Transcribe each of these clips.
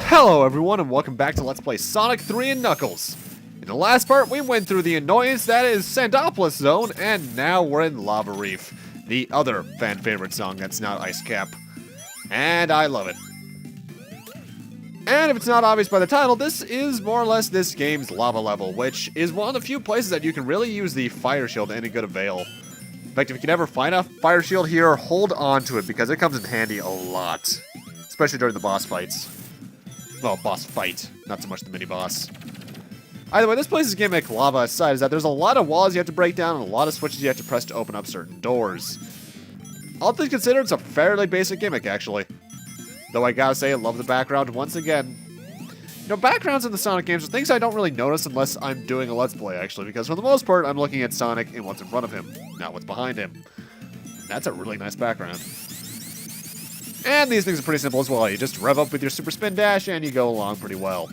Hello everyone and welcome back to Let's Play Sonic 3 and Knuckles. In the last part we went through the annoyance that is Sandopolis Zone, and now we're in Lava Reef, the other fan favorite song that's not Ice Cap. And I love it. And if it's not obvious by the title, this is more or less this game's lava level, which is one of the few places that you can really use the fire shield to any good avail. In fact, if you can ever find a fire shield here, hold on to it because it comes in handy a lot. Especially during the boss fights. Well, boss fight, not so much the mini-boss. Either way, this place's gimmick, lava aside, is that there's a lot of walls you have to break down and a lot of switches you have to press to open up certain doors. All things considered, it's a fairly basic gimmick, actually. Though I gotta say, I love the background once again. You know, backgrounds in the Sonic games are things I don't really notice unless I'm doing a Let's Play, actually, because for the most part, I'm looking at Sonic and what's in front of him, not what's behind him. That's a really nice background. And these things are pretty simple as well. You just rev up with your super spin dash and you go along pretty well.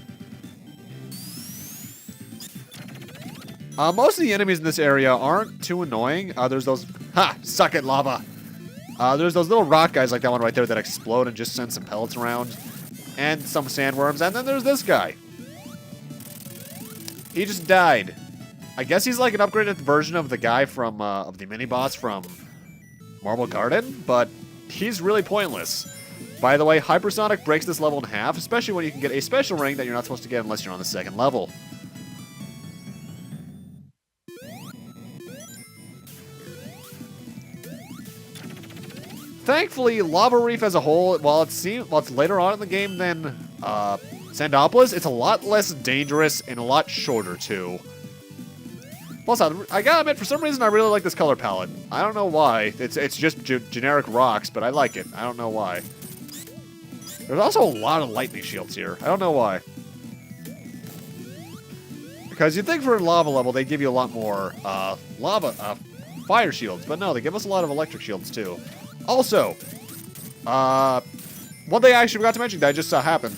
Most of the enemies in this area aren't too annoying. There's those... Ha! Suck it, lava! There's those little rock guys like that one right there that explode and just send some pellets around. And some sandworms. And then there's this guy. He just died. I guess he's like an upgraded version of the guy from, of the mini-boss from Marble Garden, but he's really pointless. By the way, Hypersonic breaks this level in half, especially when you can get a special ring that you're not supposed to get unless you're on the second level. Thankfully, Lava Reef as a whole, while it's later on in the game than Sandopolis, it's a lot less dangerous and a lot shorter too. Plus, I gotta admit, for some reason, I really like this color palette. I don't know why. It's just generic rocks, but I like it. I don't know why. There's also a lot of lightning shields here. I don't know why. Because you'd think for a lava level, they'd give you a lot more fire shields. But no, they give us a lot of electric shields, too. Also, one thing I actually forgot to mention that I just saw happen.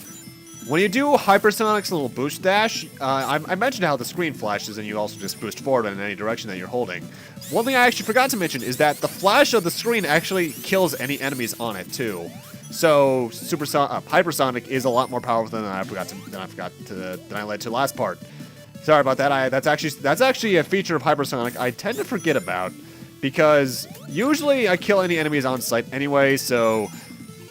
When you do Hypersonic's little boost dash, I mentioned how the screen flashes and you also just boost forward in any direction that you're holding. One thing I actually forgot to mention is that the flash of the screen actually kills any enemies on it too. So Hypersonic is a lot more powerful than I led to last part. Sorry about that. That's actually a feature of Hypersonic I tend to forget about because usually I kill any enemies on sight anyway, so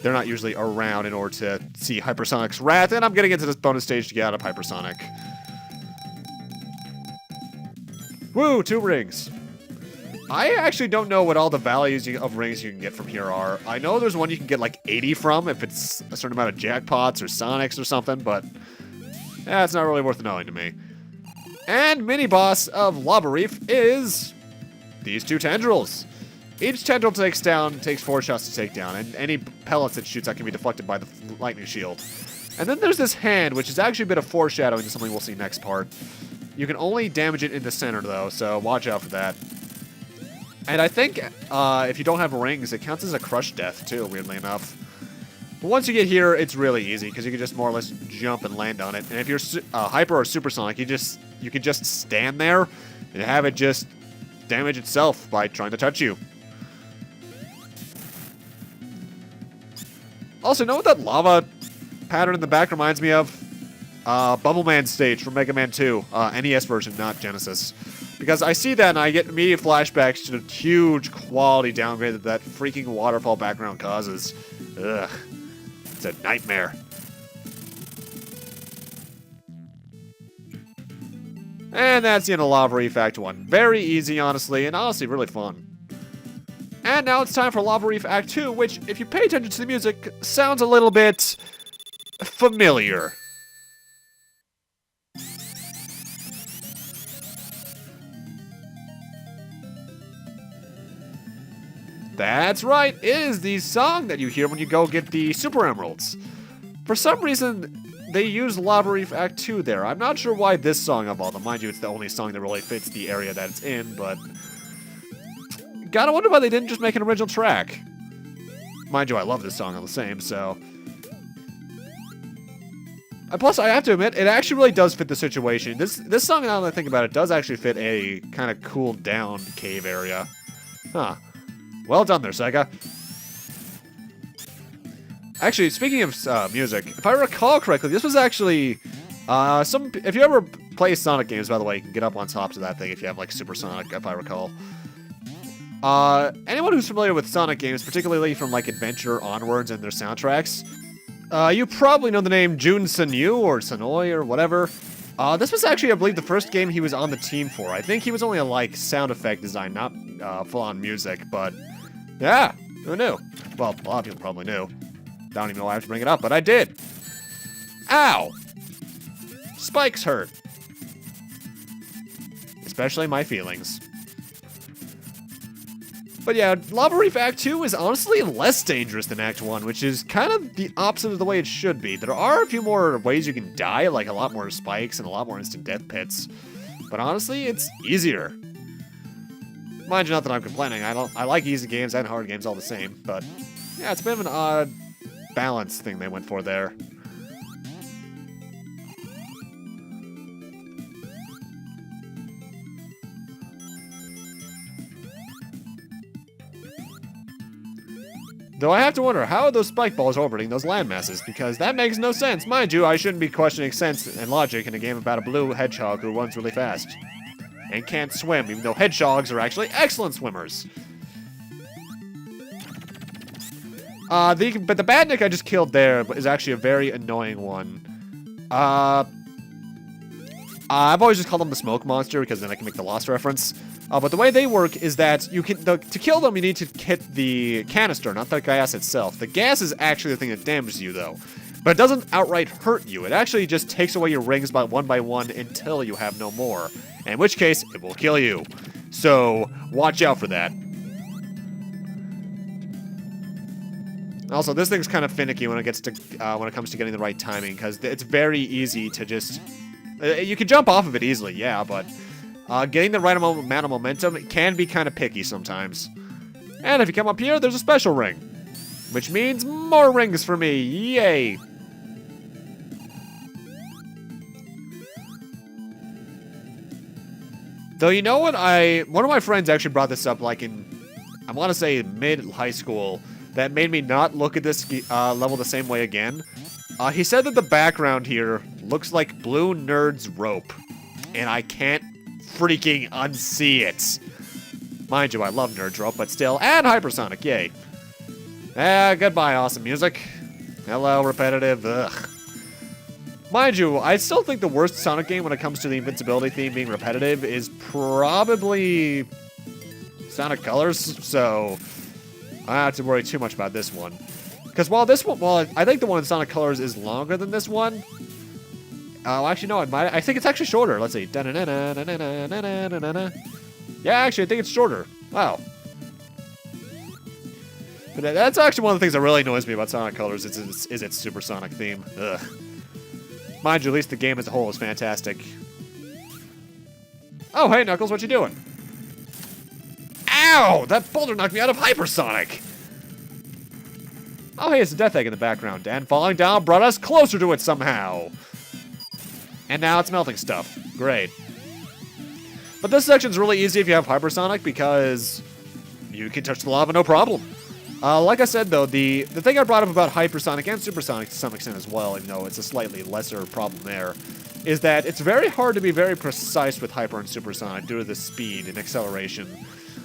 they're not usually around in order to see Hypersonic's wrath, and I'm getting into this bonus stage to get out of Hypersonic. Woo, 2 rings. I actually don't know what all the values of rings you can get from here are. I know there's one you can get like 80 from if it's a certain amount of jackpots or Sonics or something, but yeah, it's not really worth knowing to me. And mini-boss of Lava Reef is these 2 tendrils. Each tendril takes 4 shots to take down, and any pellets it shoots out can be deflected by the lightning shield. And then there's this hand, which is actually a bit of foreshadowing to something we'll see next part. You can only damage it in the center, though, so watch out for that. And I think if you don't have rings, it counts as a crush death, too, weirdly enough. But once you get here, it's really easy, because you can just more or less jump and land on it. And if you're Hyper or Supersonic, you can just stand there and have it just damage itself by trying to touch you. Also, know what that lava pattern in the back reminds me of? Bubble Man stage from Mega Man 2. NES version, not Genesis. Because I see that and I get immediate flashbacks to the huge quality downgrade that freaking waterfall background causes. Ugh. It's a nightmare. And that's the end of Lava Reef Act 1. Very easy, honestly, and honestly really fun. And now it's time for Lava Reef Act 2, which, if you pay attention to the music, sounds a little bit familiar. That's right, it is the song that you hear when you go get the Super Emeralds. For some reason, they use Lava Reef Act 2 there. I'm not sure why this song of all them. Mind you, it's the only song that really fits the area that it's in, but gotta wonder why they didn't just make an original track. Mind you, I love this song all the same, so. And plus, I have to admit, it actually really does fit the situation. This song, now that I think about it, does actually fit a kind of cooled down cave area. Huh. Well done there, Sega. Actually, speaking of music, if I recall correctly, this was actually if you ever play Sonic games, by the way, you can get up on top of that thing if you have like Supersonic, if I recall. Anyone who's familiar with Sonic games, particularly from like Adventure onwards and their soundtracks, you probably know the name Jun Senyu or Senoi or whatever. This was actually, I believe, the first game he was on the team for. I think he was only a like sound effect design, not full-on music, but yeah, who knew? Well, a lot of people probably knew. I don't even know why I have to bring it up, but I did. Ow! Spikes hurt. Especially my feelings. But yeah, Lava Reef Act 2 is honestly less dangerous than Act 1, which is kind of the opposite of the way it should be. There are a few more ways you can die, like a lot more spikes and a lot more instant death pits. But honestly, it's easier. Mind you, not that I'm complaining. I like easy games and hard games all the same, but yeah, it's a bit of an odd balance thing they went for there. Though I have to wonder, how are those spike balls orbiting those land masses? Because that makes no sense. Mind you, I shouldn't be questioning sense and logic in a game about a blue hedgehog who runs really fast. And can't swim, even though hedgehogs are actually excellent swimmers. But the badnik I just killed there is actually a very annoying one. I've always just called them the smoke monster because then I can make the Lost reference. But the way they work is that you can to kill them, you need to hit the canister, not the gas itself. The gas is actually the thing that damages you, though. But it doesn't outright hurt you. It actually just takes away your rings by one until you have no more. In which case, it will kill you. So, watch out for that. Also, this thing's kind of finicky when it gets to when it comes to getting the right timing, because it's very easy to just... you can jump off of it easily, yeah, but... getting the right amount of momentum can be kind of picky sometimes. And if you come up here, there's a special ring. Which means more rings for me. Yay! Though you know what, one of my friends actually brought this up like in, I want to say mid-high school, that made me not look at this level the same way again. He said that the background here looks like Blue Nerd's rope. And I can't freaking unsee it. Mind you, I love Nerd's rope, but still, and Hypersonic, yay. Goodbye, awesome music. Hello, repetitive, ugh. Mind you, I still think the worst Sonic game when it comes to the invincibility theme being repetitive is probably Sonic Colors, so I don't have to worry too much about this one. Because while I think the one in Sonic Colors is longer than this one, actually, no, I think it's actually shorter. Let's see. Yeah, actually, I think it's shorter. Wow. But that's actually one of the things that really annoys me about Sonic Colors is its supersonic theme. Ugh. Mind you, at least the game as a whole is fantastic. Oh, hey, Knuckles, what you doing? Ow! That boulder knocked me out of hypersonic! Oh, hey, it's a death egg in the background, and falling down brought us closer to it somehow. And now it's melting stuff. Great. But this section's really easy if you have hypersonic because you can touch the lava no problem. Like I said, though, the thing I brought up about hypersonic and supersonic to some extent as well, even though it's a slightly lesser problem there, is that it's very hard to be very precise with hyper and supersonic due to the speed and acceleration.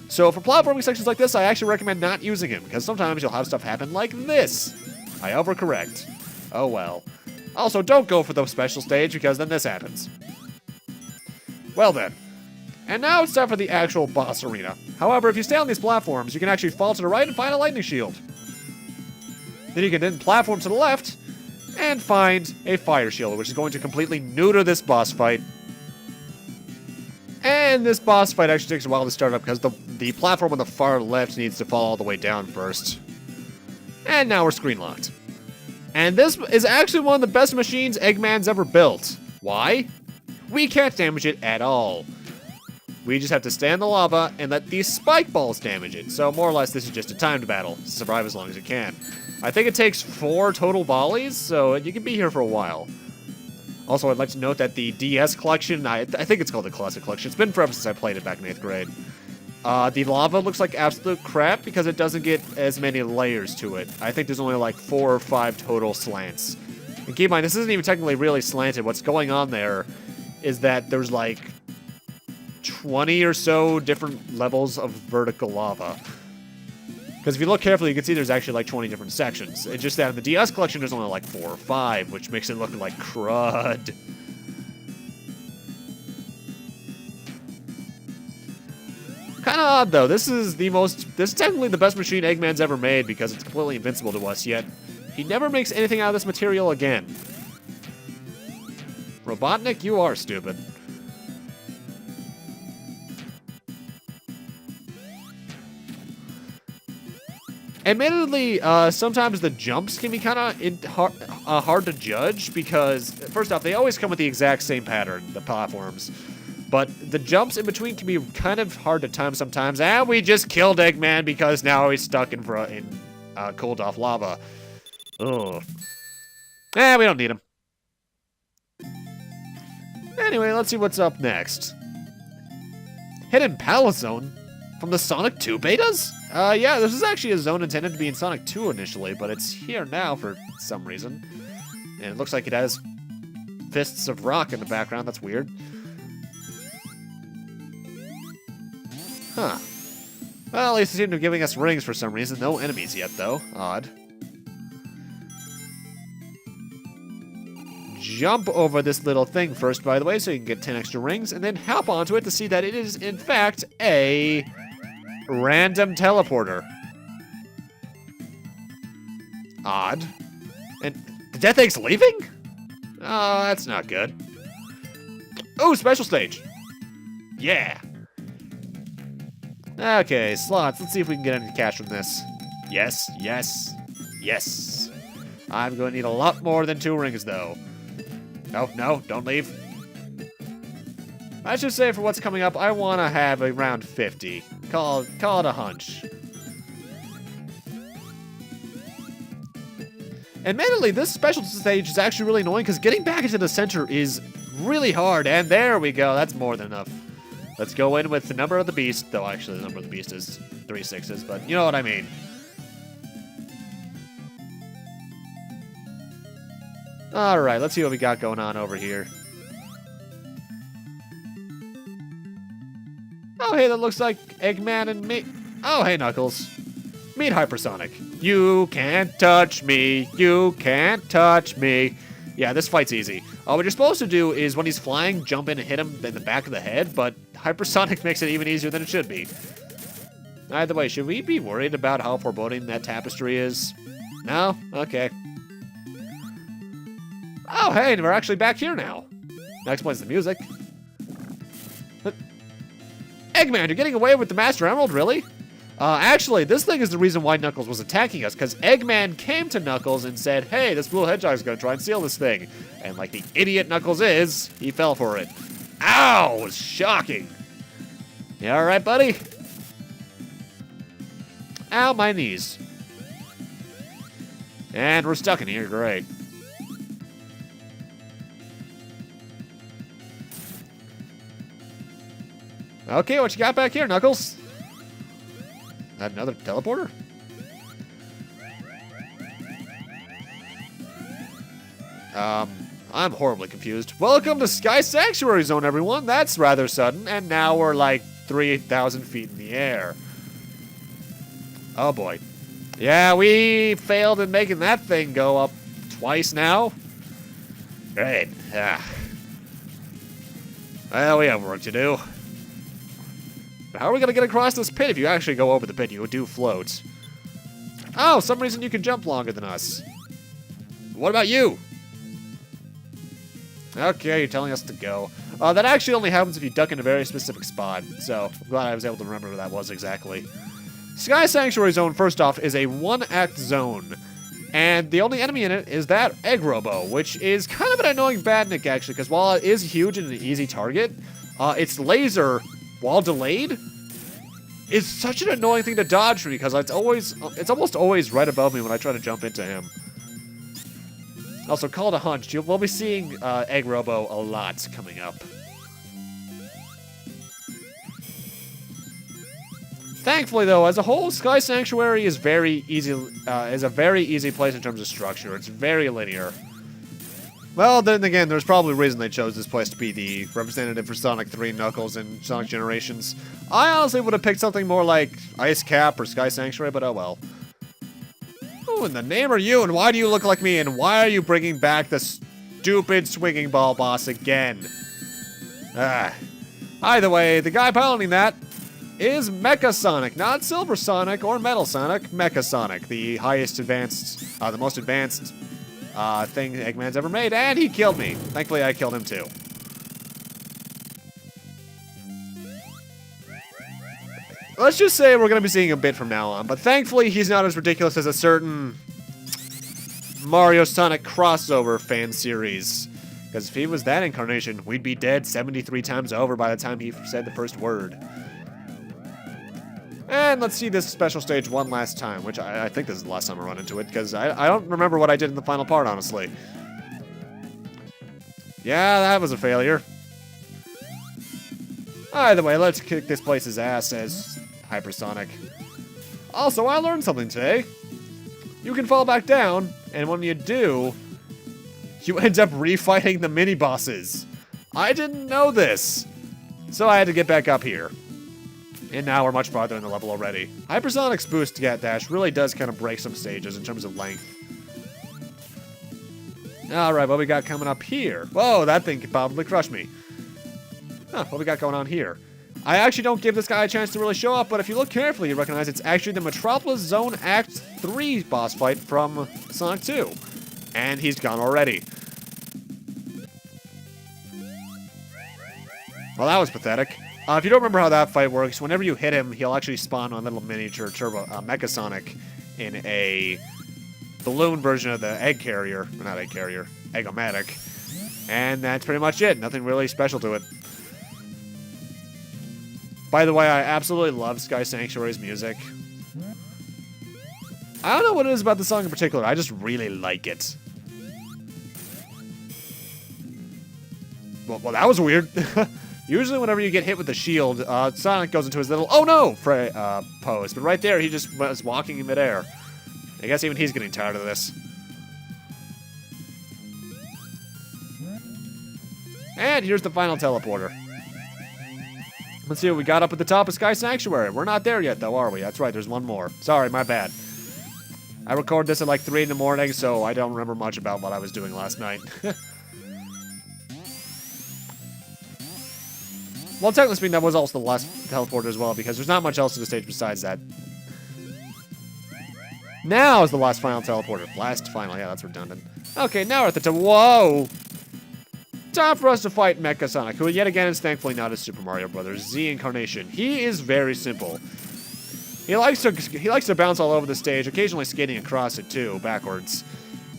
So for platforming sections like this, I actually recommend not using him, because sometimes you'll have stuff happen like this. I overcorrect. Oh well. Also, don't go for the special stage, because then this happens. Well then. And now it's time for the actual boss arena. However, if you stay on these platforms, you can actually fall to the right and find a lightning shield. Then you can then platform to the left and find a fire shield, which is going to completely neuter this boss fight. And this boss fight actually takes a while to start up because the platform on the far left needs to fall all the way down first. And now we're screen locked. And this is actually one of the best machines Eggman's ever built. Why? We can't damage it at all. We just have to stay in the lava and let these spike balls damage it. So more or less, this is just a timed battle to survive as long as you can. I think it takes 4 total volleys, so you can be here for a while. Also, I'd like to note that the DS collection, I think it's called the Classic Collection. It's been forever since I played it back in 8th grade. The lava looks like absolute crap because it doesn't get as many layers to it. I think there's only like 4 or 5 total slants. And keep in mind, this isn't even technically really slanted. What's going on there is that there's like 20 or so different levels of vertical lava. Because if you look carefully, you can see there's actually like 20 different sections. It's just that in the DS collection, there's only like 4 or 5, which makes it look like crud. Kind of odd, though. This is technically the best machine Eggman's ever made because it's completely invincible to us, yet he never makes anything out of this material again. Robotnik, you are stupid. Admittedly, sometimes the jumps can be kind of hard to judge because, first off, they always come with the exact same pattern, the platforms. But the jumps in between can be kind of hard to time sometimes. And we just killed Eggman because now he's stuck in cooled off lava. Ugh. We don't need him. Anyway, let's see what's up next. Hidden Palace Zone from the Sonic 2 betas? Yeah, this is actually a zone intended to be in Sonic 2 initially, but it's here now for some reason. And it looks like it has fists of rock in the background. That's weird. Huh. Well, at least they seem to be giving us rings for some reason. No enemies yet, though. Odd. Jump over this little thing first, by the way, so you can get 10 extra rings, and then hop onto it to see that it is, in fact, a random teleporter. Odd. And the Death Egg's leaving? Oh, that's not good. Oh, special stage. Yeah. Okay, slots. Let's see if we can get any cash from this. Yes, yes, yes. I'm going to need a lot more than 2 rings, though. No, no, don't leave. I should say for what's coming up, I want to have around 50. Call it a hunch. Admittedly, this special stage is actually really annoying because getting back into the center is really hard. And there we go. That's more than enough. Let's go in with the number of the beast. Though, actually, the number of the beast is 3 6s, but you know what I mean. Alright, let's see what we got going on over here. Oh, hey, that looks like Eggman and me. Oh, hey, Knuckles. Meet Hypersonic. You can't touch me. You can't touch me. Yeah, this fight's easy. What you're supposed to do is, when he's flying, jump in and hit him in the back of the head, but Hypersonic makes it even easier than it should be. Either way, should we be worried about how foreboding that tapestry is? No? Okay. Oh, hey, we're actually back here now. That explains the music. Eggman, you're getting away with the Master Emerald, really? Actually, this thing is the reason why Knuckles was attacking us, because Eggman came to Knuckles and said, hey, this blue hedgehog's gonna try and steal this thing. And like the idiot Knuckles is, he fell for it. Ow! It was shocking. You alright, buddy? Ow, my knees. And we're stuck in here, great. Okay, what you got back here, Knuckles? Another teleporter? I'm horribly confused. Welcome to Sky Sanctuary Zone, everyone. That's rather sudden, and now we're like 3,000 feet in the air. Oh boy. Yeah, we failed in making that thing go up twice now. Great. Well, we have work to do. How are we going to get across this pit? If you actually go over the pit, you do float. Oh, some reason you can jump longer than us. What about you? Okay, you're telling us to go. That actually only happens if you duck in a very specific spot, so I'm glad I was able to remember where that was exactly. Sky Sanctuary Zone, first off, is a 1-act zone, and the only enemy in it is that EggRobo, which is kind of an annoying badnik, actually, because while it is huge and an easy target, its laser, while delayed, is such an annoying thing to dodge for me because it's almost always right above me when I try to jump into him. Also, call it a hunch. We'll be seeing EggRobo a lot coming up. Thankfully, though, as a whole, Sky Sanctuary is very easy. Is a very easy place in terms of structure. It's very linear. Well, then again, there's probably a reason they chose this place to be the representative for Sonic 3, Knuckles, and Sonic Generations. I honestly would have picked something more like Ice Cap or Sky Sanctuary, but oh well. Who in the name are you, and why do you look like me, and why are you bringing back the stupid swinging ball boss again? Either way, the guy piloting that is Mecha Sonic, not Silver Sonic or Metal Sonic. Mecha Sonic, the highest advanced, the most advanced thing Eggman's ever made, and he killed me. Thankfully, I killed him too. Let's just say we're going to be seeing a bit from now on, but thankfully he's not as ridiculous as a certain Mario Sonic crossover fan series. Because if he was that incarnation, we'd be dead 73 times over by the time he said the first word. And let's see this special stage one last time, which I think this is the last time I run into it, because I don't remember what I did in the final part, honestly. Yeah, that was a failure. Either way, let's kick this place's ass as Hypersonic. Also, I learned something today. You can fall back down, and when you do, you end up refighting the mini-bosses. I didn't know this, so I had to get back up here. And now we're much farther in the level already. Hypersonic's boost Gat Dash really does kind of break some stages in terms of length. Alright, what we got coming up here? Whoa, that thing could probably crush me. Huh, what we got going on here? I actually don't give this guy a chance to really show up, but if you look carefully, you recognize it's actually the Metropolis Zone Act 3 boss fight from Sonic 2. And he's gone already. Well, that was pathetic. If you don't remember how that fight works, whenever you hit him, he'll actually spawn a little miniature Mecha Sonic in a balloon version of the egg carrier. Or not egg carrier, Egg-O-Matic. And that's pretty much it. Nothing really special to it. By the way, I absolutely love Sky Sanctuary's music. I don't know what it is about the song in particular. I just really like it. Well, that was weird. Usually whenever you get hit with the shield, Sonic goes into his little "oh no" pose. But right there, he just was walking in midair. I guess even he's getting tired of this. And here's the final teleporter. Let's see what we got up at the top of Sky Sanctuary. We're not there yet, though, are we? That's right, there's one more. Sorry, my bad. I recorded this at like 3 in the morning, so I don't remember much about what I was doing last night. Well, technically speaking, that was also the last teleporter as well, because there's not much else to the stage besides that. Now is the last final teleporter. Last final, yeah, that's redundant. Okay, now we're at the top. Whoa! Time for us to fight Mecha Sonic, who yet again is thankfully not a Super Mario Bros. Z incarnation. He is very simple. He likes to bounce all over the stage, occasionally skating across it too, backwards.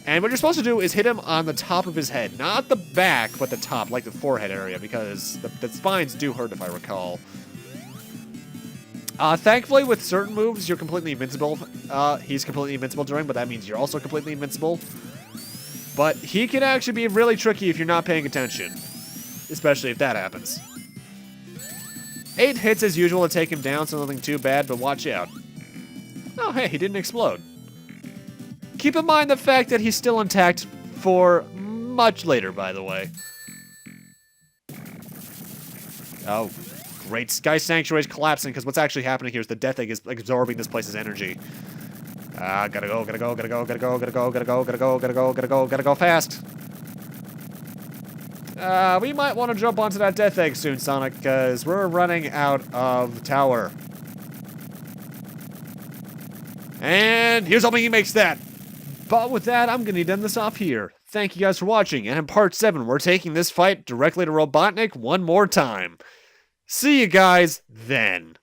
And what you're supposed to do is hit him on the top of his head. Not the back, but the top, like the forehead area, because the spines do hurt, if I recall. Thankfully, with certain moves, you're completely invincible. He's completely invincible during, but that means you're also completely invincible. But he can actually be really tricky if you're not paying attention. Especially if that happens. 8 hits as usual to take him down, so nothing too bad, but watch out. Oh, hey, he didn't explode. Keep in mind the fact that he's still intact for much later, by the way. Oh, great. Sky Sanctuary's collapsing, because what's actually happening here is the Death Egg is absorbing this place's energy. Gotta go fast. We might want to jump onto that Death Egg soon, Sonic, because we're running out of tower. And here's hoping he makes that. But with that, I'm going to end this off here. Thank you guys for watching, and in part 7, we're taking this fight directly to Robotnik one more time. See you guys then.